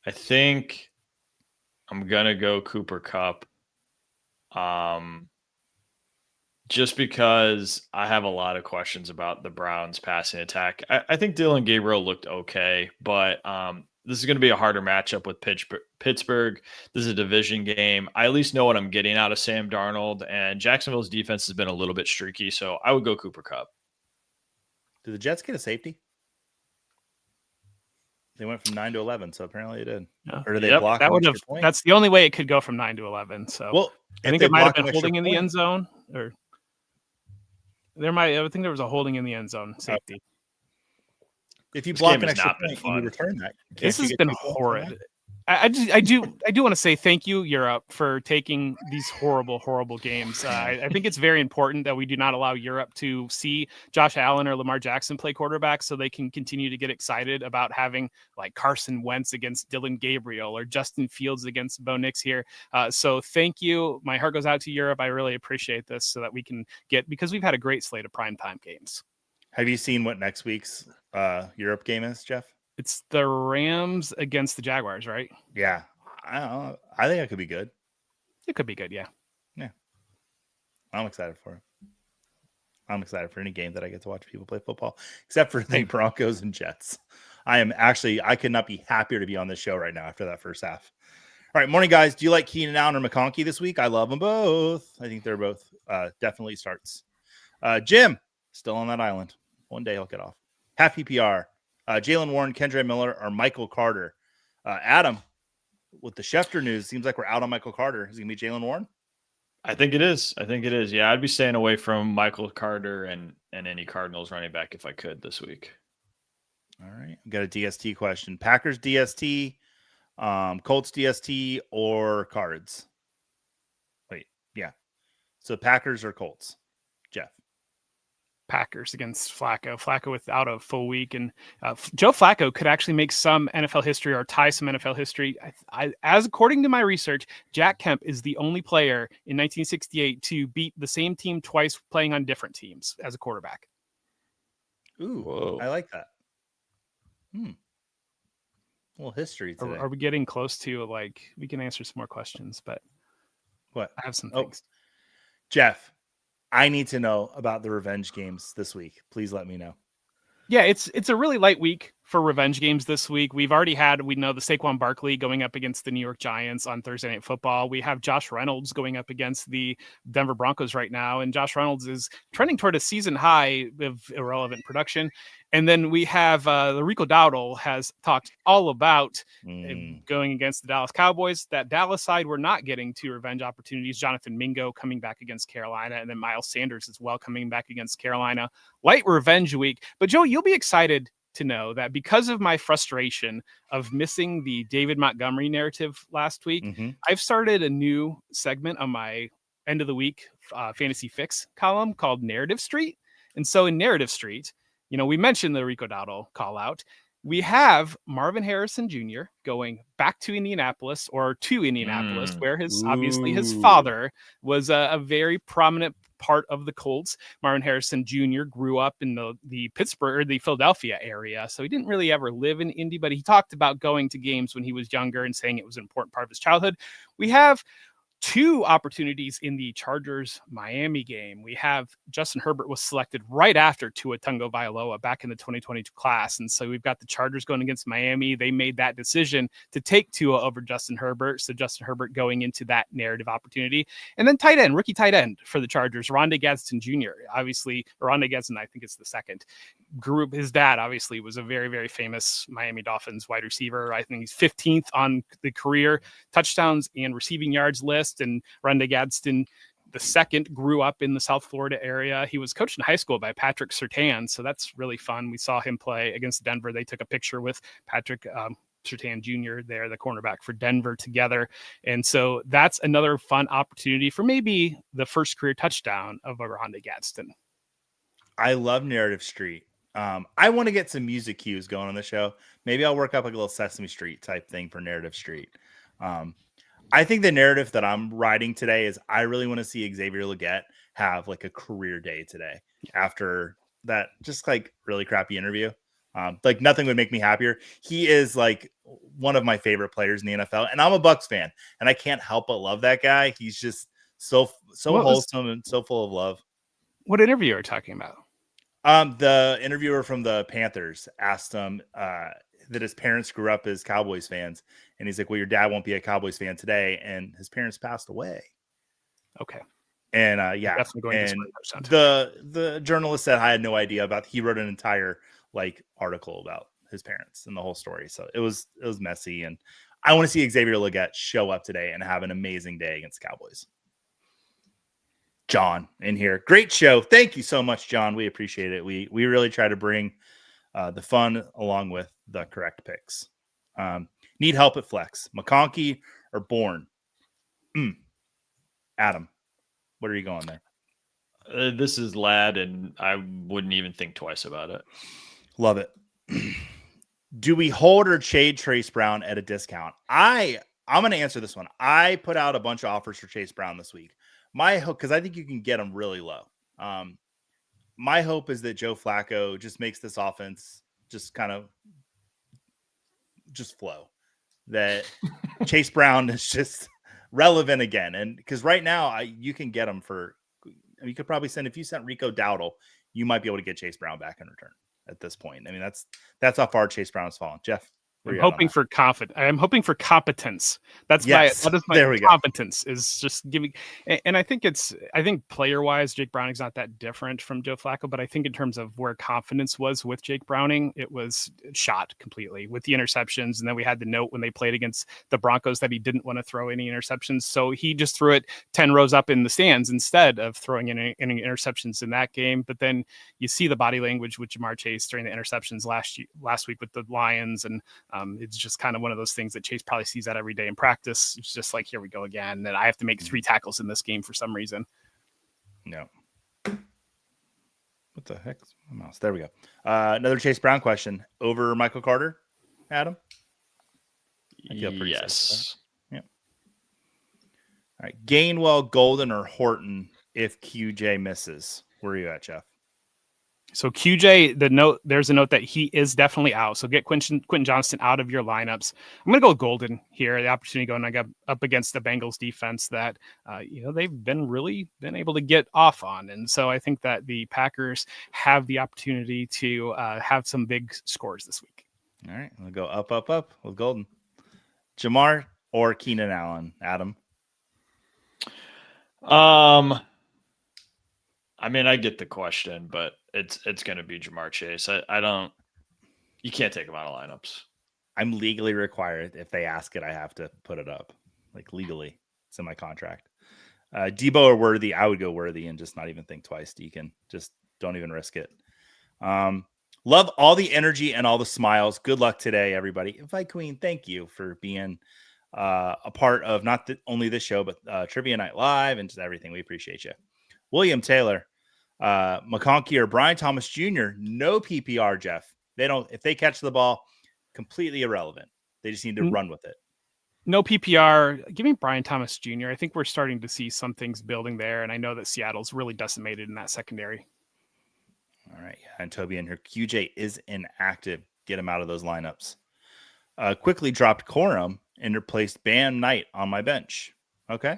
I think I'm going to go Cooper Kupp. Just because I have a lot of questions about the Browns passing attack. I think Dylan Gabriel looked okay, but this is going to be a harder matchup with Pittsburgh. This is a division game. I at least know what I'm getting out of Sam Darnold, and Jacksonville's defense has been a little bit streaky, so I would go Cooper Kupp. Did the Jets get a safety? They went from 9 to 11, so apparently it did. Yeah. Or did they block? That's the only way it could go from 9 to 11. So I think it might have been holding in the end zone, or I would think there was a holding in the end zone safety. If you block an extra point and you return that, this has been horrid. I do want to say thank you, Europe, for taking these horrible games. I think it's very important that we do not allow Europe to see Josh Allen or Lamar Jackson play quarterback, so they can continue to get excited about having like Carson Wentz against Dylan Gabriel or Justin Fields against Bo Nix here. So thank you. My heart goes out to Europe. I really appreciate this, so that we can because we've had a great slate of primetime games. Have you seen what next week's Europe game is, Jeff? It's the Rams against the Jaguars, right? Yeah. I don't know. I think it could be good. It could be good, yeah. Yeah. I'm excited for it. I'm excited for any game that I get to watch people play football, except for the Broncos and Jets. I could not be happier to be on this show right now after that first half. All right, morning, guys. Do you like Keenan Allen or McConkey this week? I love them both. I think they're both definitely starts. Jim, still on that island. One day he'll get off. Half PPR. Jalen Warren, Kendre Miller, or Michael Carter. Adam, with the Schefter news, seems like we're out on Michael Carter. Is it going to be Jalen Warren? I think it is. Yeah, I'd be staying away from Michael Carter and any Cardinals running back if I could this week. All right. I've got a DST question. Packers DST, Colts DST, or Cards? Wait, yeah. So Packers or Colts? Jeff. Packers against Flacco. Flacco without a full week, and Joe Flacco could actually make some NFL history or tie some NFL history. As according to my research, Jack Kemp is the only player in 1968 to beat the same team twice playing on different teams as a quarterback. Ooh, whoa. I like that. A little history today. Are we getting close to we can answer some more questions, but what? I have some things. Jeff, I need to know about the revenge games this week. Please let me know. Yeah, it's a really light week for revenge games this week. We know the Saquon Barkley going up against the New York Giants on Thursday Night Football. We have Josh Reynolds going up against the Denver Broncos right now, and Josh Reynolds is trending toward a season high of irrelevant production. And then we have the Rico Dowdle has talked all about going against the Dallas Cowboys. That Dallas side, we're not getting two revenge opportunities. Jonathan Mingo coming back against Carolina, and then Miles Sanders as well coming back against Carolina. Light revenge week. But Joe, you'll be excited to know that because of my frustration of missing the David Montgomery narrative last week, I've started a new segment on my end of the week fantasy fix column called Narrative Street. And so in Narrative Street, we mentioned the Rico Dowdle call out. We have Marvin Harrison Jr. going back to Indianapolis, where obviously his father was a very prominent part of the Colts. Marvin Harrison Jr. grew up in the Pittsburgh or the Philadelphia area, so he didn't really ever live in Indy, but he talked about going to games when he was younger and saying it was an important part of his childhood. We have two opportunities in the Chargers-Miami game. We have Justin Herbert was selected right after Tua Tagovailoa back in the 2022 class. And so we've got the Chargers going against Miami. They made that decision to take Tua over Justin Herbert. So Justin Herbert going into that narrative opportunity. And then rookie tight end for the Chargers, Rondé Gadsden Jr. Obviously, Rondé Gadsden, I think it's the second. His dad obviously was a very, very famous Miami Dolphins wide receiver. I think he's 15th on the career touchdowns and receiving yards list. And Rondé Gadsden, the second, grew up in the South Florida area. He was coached in high school by Patrick Surtain, so that's really fun. We saw him play against Denver. They took a picture with Patrick Surtain Jr. there, the cornerback for Denver, together. And so that's another fun opportunity for maybe the first career touchdown of Rondé Gadsden. I love Narrative Street. I want to get some music cues going on the show. Maybe I'll work up like a little Sesame Street type thing for Narrative Street. I think the narrative that I'm writing today is I really want to see Xavier Legette have like a career day today after that just like really crappy interview. Like nothing would make me happier. He is like one of my favorite players in the NFL, and I'm a Bucs fan, and I can't help but love that guy. He's just so wholesome and so full of love. What interview are you talking about? The interviewer from the Panthers asked him that his parents grew up as Cowboys fans. And he's like, well, your dad won't be a Cowboys fan today. And his parents passed away. Okay. And definitely going and the journalist said I had no idea about, he wrote an entire like article about his parents and the whole story. So it was messy. And I want to see Xavier Legette show up today and have an amazing day against the Cowboys. John in here. Great show. Thank you so much, John. We appreciate it. We really try to bring the fun along with the correct picks. Need help at flex. McConkey or Bourne? Adam, what are you going there? This is Ladd, and I wouldn't even think twice about it. Love it. Do we hold or trade Chase Brown at a discount? I'm going to answer this one. I put out a bunch of offers for Chase Brown this week. My hope, because I think you can get him really low. My hope is that Joe Flacco just makes this offense just kind of just flow. That Chase Brown is just relevant again. And because right now you can get him for, you could probably if you sent Rico Dowdle, you might be able to get Chase Brown back in return at this point. I mean, that's how far Chase Brown has fallen. Jeff? I'm hoping for I'm hoping for competence. That is my competence is just giving. And I think player wise, Jake Browning's not that different from Joe Flacco, but I think in terms of where confidence was with Jake Browning, it was shot completely with the interceptions. And then we had the note when they played against the Broncos that he didn't want to throw any interceptions. So he just threw it 10 rows up in the stands instead of throwing any interceptions in that game. But then you see the body language with Jamar Chase during the interceptions last week with the Lions. And it's just kind of one of those things that Chase probably sees that every day in practice. It's just like, here we go again. That I have to make 3 tackles in this game for some reason. No. What the heck? Mouse. There we go. Another Chase Brown question. Over Michael Carter, Adam? Yes. Yeah. All right. Gainwell, Golden, or Horton if QJ misses. Where are you at, Jeff? So QJ, there's a note that he is definitely out. So get Quentin Johnston out of your lineups. I'm going to go Golden here. The opportunity going up against the Bengals defense that, they've been able to get off on. And so I think that the Packers have the opportunity to have some big scores this week. All right. We'll go up with Golden. Jamar or Keenan Allen, Adam? I mean, I get the question, but it's going to be Jamar Chase. You can't take him out of lineups. I'm legally required. If they ask it, I have to put it up. Like legally, it's in my contract. Debo or Worthy, I would go Worthy and just not even think twice, Deacon. Just don't even risk it. Love all the energy and all the smiles. Good luck today, everybody. Invite Queen, thank you for being a part of not only this show, but Trivia Night Live and just everything. We appreciate you. William Taylor. McConkey or Brian Thomas Jr. No PPR, Jeff. If they catch the ball, completely irrelevant. They just need to run with it. No PPR. Give me Brian Thomas Jr. I think we're starting to see some things building there, and I know that Seattle's really decimated in that secondary. All right. Yeah. And Toby in here. QJ is inactive. Get him out of those lineups. Quickly dropped Corum and replaced Bam Knight on my bench. Okay.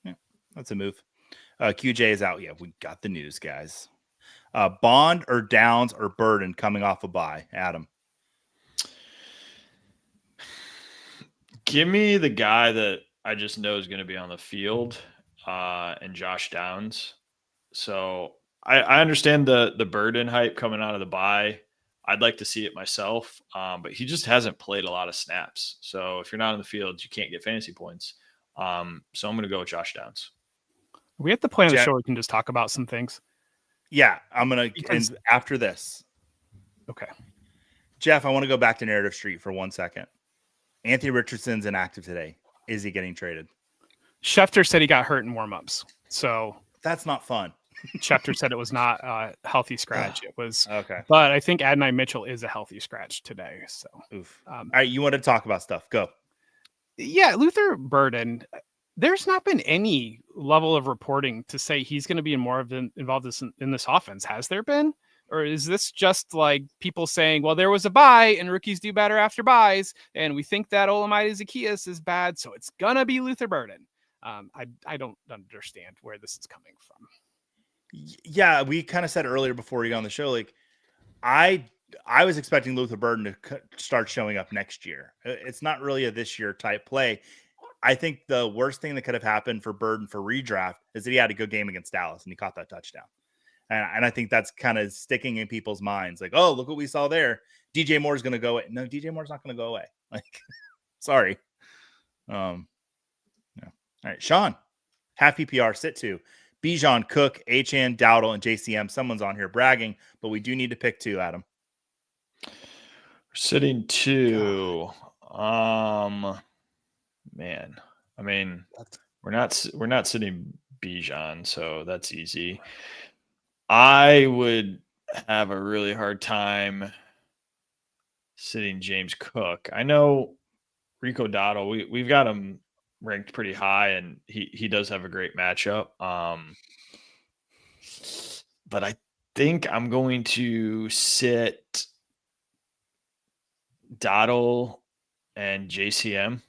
Yeah, that's a move. QJ is out. Yeah, we got the news, guys. Bond or Downs or Burden coming off a bye, Adam? Give me the guy that I just know is going to be on the field, and Josh Downs. So I understand the Burden hype coming out of the bye. I'd like to see it myself, but he just hasn't played a lot of snaps. So if you're not on the field, you can't get fantasy points. So I'm going to go with Josh Downs. We at the point of the show we can just talk about some things. Yeah, I'm going to end after this. Okay. Jeff, I want to go back to Narrative Street for 1 second. Anthony Richardson's inactive today. Is he getting traded? Schefter said he got hurt in warmups. So that's not fun. Schefter said it was not a healthy scratch. It was okay. But I think Adonai Mitchell is a healthy scratch today. So all right, you want to talk about stuff. Go. Yeah, Luther Burden. There's not been any level of reporting to say he's going to be involved in this offense. Has there been? Or is this just like people saying, well, there was a bye and rookies do better after buys, and we think that Olamide Zacchaeus is bad, so it's going to be Luther Burden. I don't understand where this is coming from. Yeah, we kind of said earlier before we got on the show, like I was expecting Luther Burden to start showing up next year. It's not really a this year type play. I think the worst thing that could have happened for Burden for redraft is that he had a good game against Dallas and he caught that touchdown. And I think that's kind of sticking in people's minds. Like, oh, look what we saw there. DJ Moore's going to go away. No, DJ Moore's not going to go away. Like, sorry. Yeah. All right, Sean, half PPR, sit two. Bijan, Cook, Achan, Dowdle, and JCM. Someone's on here bragging, but we do need to pick two, Adam. We're sitting two. Man, I mean, we're not sitting Bijan, so that's easy. I would have a really hard time sitting James Cook. I know Rico Dotto, we've got him ranked pretty high, and he does have a great matchup. But I think I'm going to sit Dotto and JCM.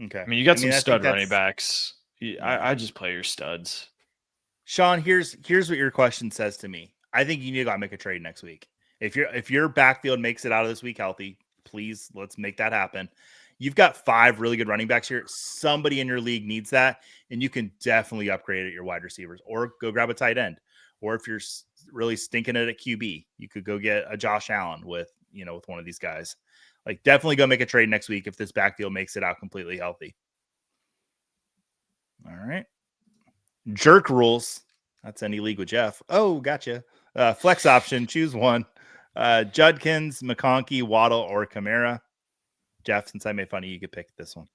Okay. I mean, you got some stud running backs. I just play your studs. Sean, here's what your question says to me. I think you need to go make a trade next week. If your backfield makes it out of this week healthy, please let's make that happen. You've got 5 really good running backs here. Somebody in your league needs that, and you can definitely upgrade at your wide receivers or go grab a tight end. Or if you're really stinking it at QB, you could go get a Josh Allen with one of these guys. Like, definitely go make a trade next week if this backfield makes it out completely healthy. All right. Jerk rules. That's any league with Jeff. Oh, gotcha. Flex option. Choose one. Judkins, McConkey, Waddle, or Kamara. Jeff, since I made fun of you, could pick this one.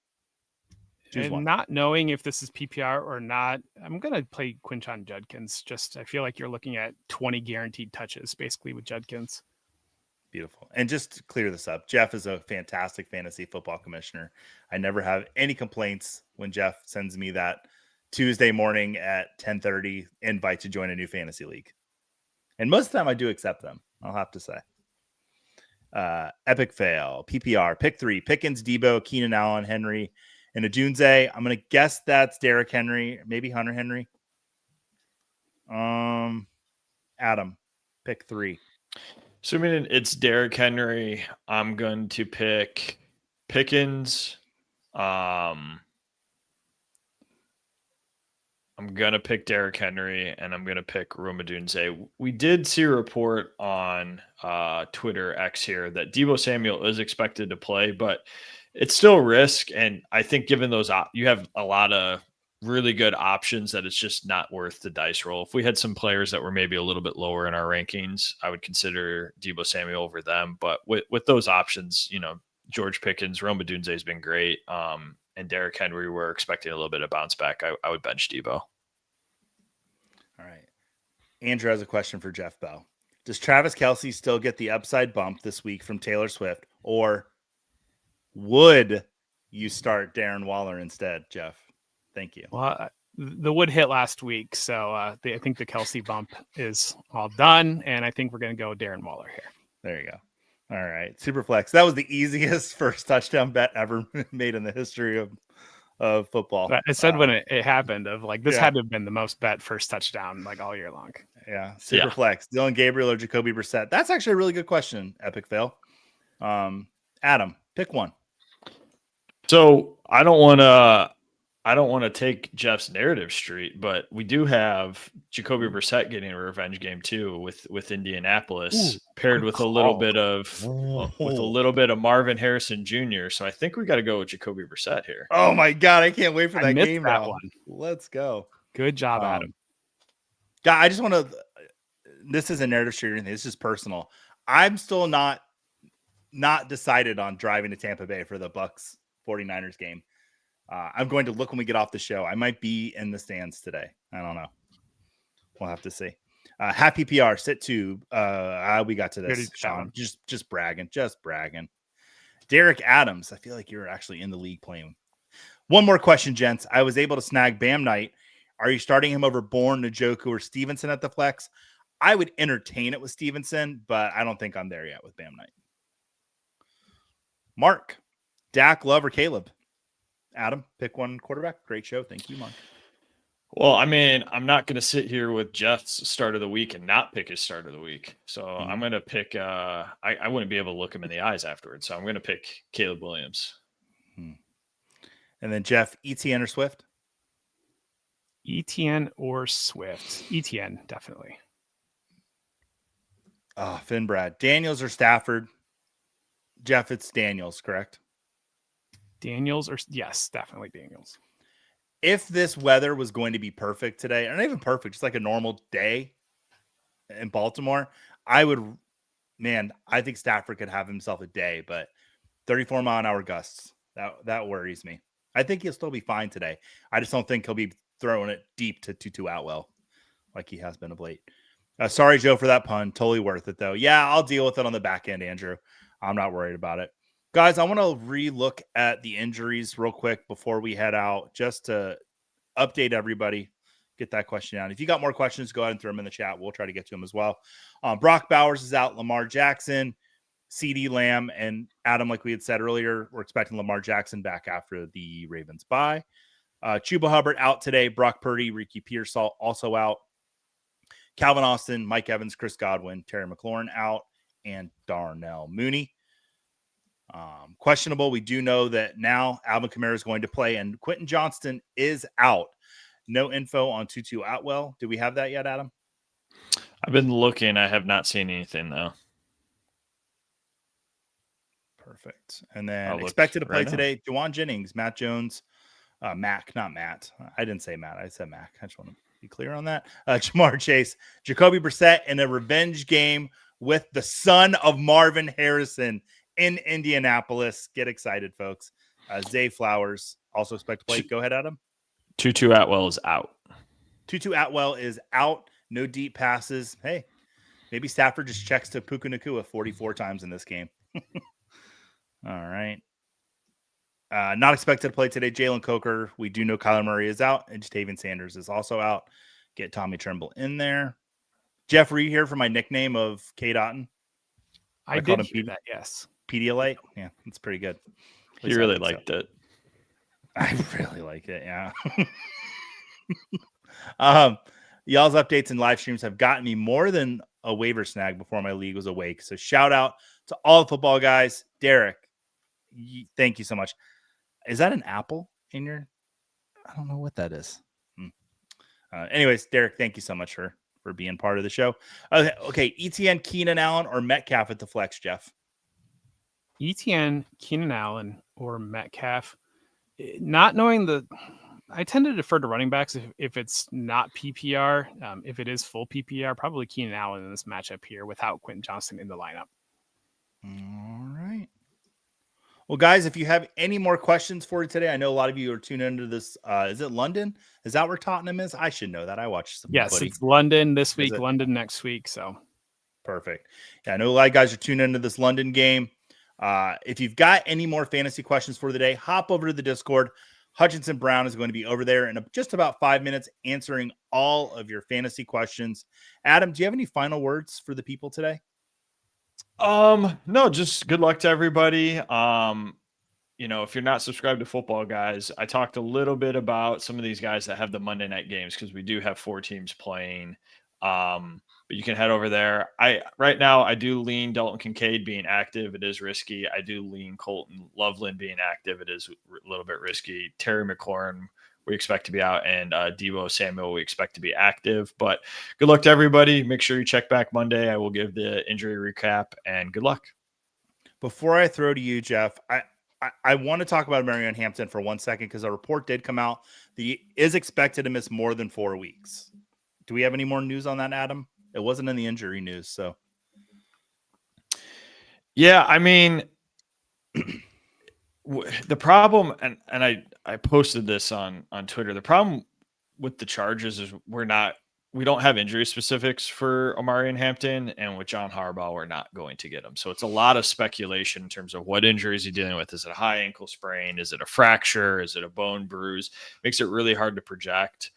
Choose one. Not knowing if this is PPR or not, I'm going to play Quinton Judkins. I feel like you're looking at 20 guaranteed touches, basically, with Judkins. Beautiful. And just to clear this up, Jeff is a fantastic fantasy football commissioner. I never have any complaints when Jeff sends me that Tuesday morning at 10:30 invite to join a new fantasy league. And most of the time I do accept them, I'll have to say. Epic fail, PPR, pick 3, Pickens, Debo, Keenan Allen, Henry, and Adunze. I'm going to guess that's Derrick Henry, maybe Hunter Henry. Adam, pick 3. Assuming it's Derrick Henry, I'm going to pick Pickens. I'm going to pick Derrick Henry, and I'm going to pick Rome Odunze. We did see a report on Twitter X here that Deebo Samuel is expected to play, but it's still risk. And I think given those, you have a lot of really good options that it's just not worth the dice roll. If we had some players that were maybe a little bit lower in our rankings, I would consider Deebo Samuel over them. But with those options, George Pickens, Rome Odunze has been great. And Derrick Henry, we're expecting a little bit of bounce back. I would bench Debo. All right. Andrew has a question for Jeff Bell. Does Travis Kelce still get the upside bump this week from Taylor Swift, or Would you start Darren Waller instead, Jeff? Thank you. Well, the wood hit last week, so I think the Kelsey bump is all done, and I think we're going to go Darren Waller here. There you go. All right, Superflex. That was the easiest first touchdown bet ever made in the history of football. I said when it happened, of like this had to have been the most bet first touchdown like all year long. Yeah, Superflex. Dylan Gabriel or Jacoby Brissett? That's actually a really good question. Epic fail. Adam, pick one. So I don't want to take Jeff's narrative street, but we do have Jacoby Brissett getting a revenge game too with Indianapolis, paired with a little bit of Marvin Harrison Jr. So I think we got to go with Jacoby Brissett here. Oh my God, I can't wait for that game that now. one. Let's go. Good job, Adam. God, I just want to. This is a narrative street or anything. This is personal. I'm still not decided on driving to Tampa Bay for the Bucs 49ers game. I'm going to look when we get off the show. I might be in the stands today. I don't know. We'll have to see. Happy PR, sit tube. We got to this, Sean. Just bragging. Derek Adams. I feel like you're actually in the league playing. One more question, gents. I was able to snag Bam Knight. Are you starting him over Bourne, Njoku, or Stevenson at the flex? I would entertain it with Stevenson, but I don't think I'm there yet with Bam Knight. Mark, Dak, Love, or Caleb? Adam, pick one quarterback. Great show. Thank you, Mark. Well, I mean, I'm not going to sit here with Jeff's start of the week and not pick his start of the week. So I'm going to pick I wouldn't be able to look him in the eyes afterwards. So I'm going to pick Caleb Williams. And then Jeff, ETN or Swift? ETN or Swift? ETN, definitely. Oh, Finn Brad. Daniels or Stafford? Jeff, it's Daniels, correct? Daniels or yes, definitely Daniels. If this weather was going to be perfect today, or not even perfect, just like a normal day in Baltimore, I think Stafford could have himself a day, but 34-mile-an-hour gusts, that worries me. I think he'll still be fine today. I just don't think he'll be throwing it deep to Tutu Atwell like he has been of late. Sorry, Joe, for that pun. Totally worth it, though. Yeah, I'll deal with it on the back end, Andrew. I'm not worried about it. Guys, I want to re-look at the injuries real quick before we head out, just to update everybody, get that question down. If you got more questions, go ahead and throw them in the chat. We'll try to get to them as well. Brock Bowers is out. Lamar Jackson, CeeDee Lamb, and Adam, like we had said earlier, we're expecting Lamar Jackson back after the Ravens bye. Chuba Hubbard out today. Brock Purdy, Ricky Pearsall also out. Calvin Austin, Mike Evans, Chris Godwin, Terry McLaurin out, and Darnell Mooney. Questionable. We do know that now Alvin Kamara is going to play, and Quentin Johnston is out. No info on Tutu Atwell. Do we have that yet, Adam? I've been looking. I have not seen anything, though. Perfect. And then expected to play today, Juwan Jennings, Matt Jones, Mac, not Matt. I didn't say Matt. I said Mac. I just want to be clear on that. Jamar Chase, Jacoby Brissett in a revenge game with the son of Marvin Harrison in Indianapolis. Get excited, folks. Zay Flowers also expect to play. Go ahead, Adam. Tutu Atwell is out. Tutu Atwell is out. No deep passes. Hey, maybe Stafford just checks to Puka Nacua 44 times in this game. All right. Not expected to play today. Jalen Coker. We do know Kyler Murray is out, and Jatavian Sanders is also out. Get Tommy Tremble in there. Jeff, were you here for my nickname of K. Dotton? I did hear that, yes. Pedialyte? Yeah, it's pretty good. You really liked it. I really like it, yeah. Y'all's updates and live streams have gotten me more than a waiver snag before my league was awake. So shout out to all the football guys. Derek, thank you so much. Is that an apple in your? I don't know what that is. Anyways, Derek, thank you so much for being part of the show. Okay, ETN, Keenan Allen, or Metcalf at the flex, Jeff? ETN, Keenan Allen, or Metcalf. Not knowing I tend to defer to running backs if it's not PPR. If it is full PPR, probably Keenan Allen in this matchup here without Quentin Johnston in the lineup. All right. Well, guys, if you have any more questions for you today, I know a lot of you are tuned into this. Is it London? Is that where Tottenham is? I should know that. I watched some. Yes, it's London this week, London next week. So perfect. Yeah, I know a lot of guys are tuned into this London game. If you've got any more fantasy questions for the day, hop over to the Discord. Hutchinson Brown is going to be over there in just about 5 minutes answering all of your fantasy questions. Adam, do you have any final words for the people today? No, just good luck to everybody. If you're not subscribed to Football Guys, I talked a little bit about some of these guys that have the Monday night games because we do have 4 teams playing. But you can head over there. Right now I do lean Dalton Kincaid being active. It is risky. I do lean Colton Loveland being active. It is a little bit risky. Terry McLaurin, we expect to be out, and Deebo Samuel, we expect to be active. But good luck to everybody. Make sure you check back Monday. I will give the injury recap, and good luck. Before I throw to you, Jeff, I want to talk about Marion Hampton for 1 second because a report did come out that he is expected to miss more than 4 weeks. Do we have any more news on that, Adam? It wasn't in the injury news, so. Yeah, I mean, the problem, and I posted this on Twitter. The problem with the Chargers is we don't have injury specifics for Omarion Hampton, and with John Harbaugh, we're not going to get him. So it's a lot of speculation in terms of what injuries he's dealing with. Is it a high ankle sprain? Is it a fracture? Is it a bone bruise? Makes it really hard to project.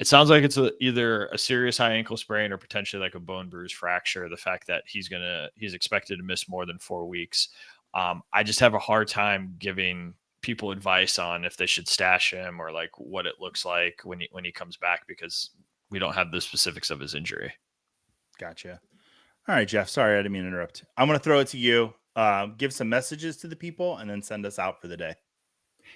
It sounds like it's either a serious high ankle sprain or potentially like a bone bruise fracture. The fact that he's expected to miss more than 4 weeks. I just have a hard time giving people advice on if they should stash him or like what it looks like when he comes back because we don't have the specifics of his injury. Gotcha. All right, Jeff. Sorry, I didn't mean to interrupt. I'm going to throw it to you. Give some messages to the people and then send us out for the day.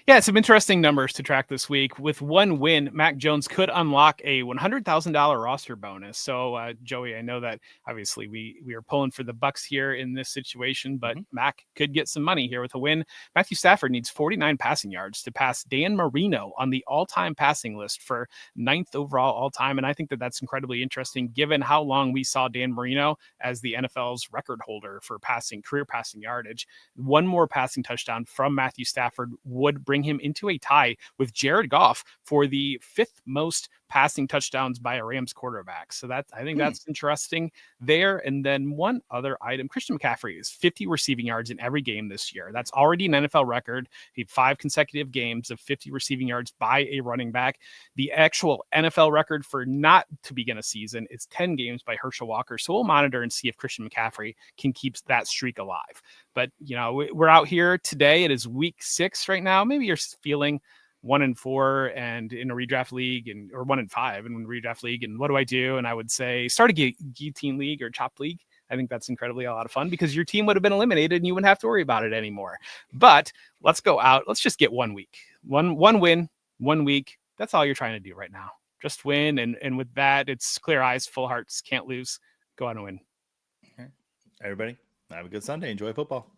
Yeah, some interesting numbers to track this week. With one win, Mac Jones could unlock a $100,000 roster bonus. So, Joey, I know that obviously we are pulling for the Bucks here in this situation, but Mac could get some money here with a win. Matthew Stafford needs 49 passing yards to pass Dan Marino on the all-time passing list for 9th overall all-time. And I think that that's incredibly interesting given how long we saw Dan Marino as the NFL's record holder for career passing yardage. One more passing touchdown from Matthew Stafford would bring him into a tie with Jared Goff for the 5th most passing touchdowns by a Rams quarterback. So I think that's interesting there. And then one other item, Christian McCaffrey is 50 receiving yards in every game this year. That's already an NFL record. He had 5 consecutive games of 50 receiving yards by a running back. The actual NFL record for not to begin a season is 10 games by Herschel Walker. So we'll monitor and see if Christian McCaffrey can keep that streak alive. But, we're out here today. It is week 6 right now. Maybe you're feeling 1-4 and in a redraft league or 1-5 in a redraft league. And what do I do? And I would say start a guillotine league or chop league. I think that's incredibly a lot of fun because your team would have been eliminated and you wouldn't have to worry about it anymore. But let's go out. Let's just get 1 week, one win, 1 week. That's all you're trying to do right now. Just win. And with that, it's clear eyes, full hearts, can't lose. Go out and win. Okay. Everybody, have a good Sunday. Enjoy football.